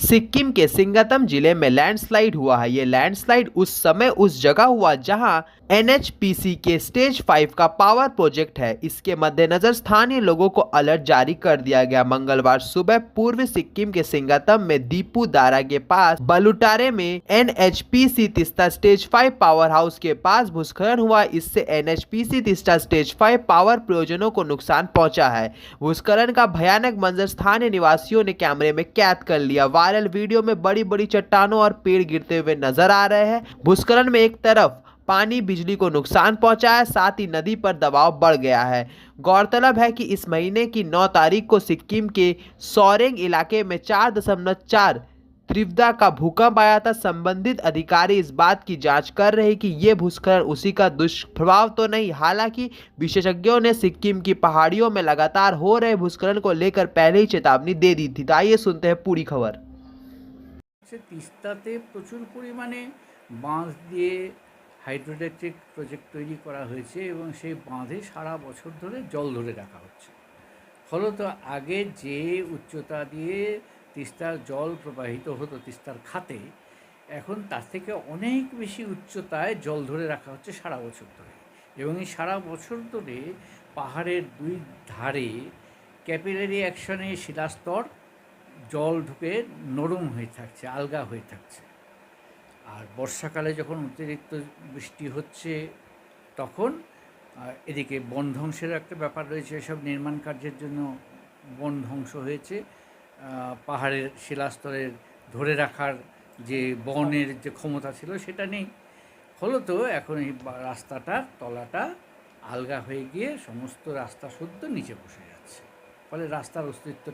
सिक्किम के सिंगतम जिले में लैंडस्लाइड हुआ है। ये लैंडस्लाइड उस समय उस जगह हुआ जहां एनएचपीसी के स्टेज 5 का पावर प्रोजेक्ट है। इसके मद्देनजर स्थानीय लोगों को अलर्ट जारी कर दिया गया। मंगलवार सुबह पूर्वी सिक्किम के सिंगतम में दीपू दारा के पास बलुटारे में NHPC Teesta stage 5 power house के पास भूस्खलन हुआ। इससे एनएचपीसी तिस्ता स्टेज 5 पावर प्रयोजनों को नुकसान पहुंचा है। भूस्खलन का भयानक मंजर स्थानीय निवासियों ने कैमरे में कैद कर लिया। वायरल वीडियो में बड़ी बड़ी चट्टानों और पेड़ गिरते हुए नजर आ रहे हैं। भूस्खलन में एक तरफ पानी बिजली को नुकसान पहुंचा है, साथ ही नदी पर दबाव बढ़ गया है। गौरतलब है कि इस महीने की 9 तारीख को सिक्किम के सोरेंग इलाके में 4.4 तीव्रता का भूकंप आया था। संबंधित अधिकारी इस बात की जांच कर रहे हैं कि ये भूस्खलन उसी का दुष्प्रभाव तो नहीं। हालांकि विशेषज्ञों ने सिक्किम की पहाड़ियों में लगातार हो रहे भूस्खलन को लेकर पहले ही चेतावनी दे दी थी। तो आइए सुनते हैं पूरी खबर। তিস্তাতে প্রচুর পরিমাণে বাঁধ দিয়ে হাইড্রোইলেকট্রিক প্রজেক্ট তৈরি করা হয়েছে এবং সেই বাঁধে সারা বছর ধরে জল ধরে রাখা হচ্ছে। ফলত আগে যে উচ্চতা দিয়ে তিস্তার জল প্রবাহিত হতো তিস্তার খাতে, এখন তার থেকে অনেক বেশি উচ্চতায় জল ধরে রাখা হচ্ছে সারা বছর ধরে। এবং এই সারা বছর ধরে পাহাড়ের দুই ধারে ক্যাপিলারি অ্যাকশনে শিলাস্তর জল ঢুকে নরম হয়ে থাকছে, আলগা হয়ে থাকছে। আর বর্ষাকালে যখন অতিরিক্ত বৃষ্টি হচ্ছে তখন এদিকে বন ধ্বংসের একটা ব্যাপার রয়েছে। এসব নির্মাণ কার্যের জন্য বন ধ্বংস হয়েছে। পাহাড়ের শিলাস্তরের ধরে রাখার যে বনের যে ক্ষমতা ছিল সেটা নেই। ফলত এখন এই রাস্তাটার তলাটা আলগা হয়ে গিয়ে সমস্ত রাস্তা শুদ্ধ নিচে বসে যাচ্ছে। ফলে রাস্তার অস্তিত্ব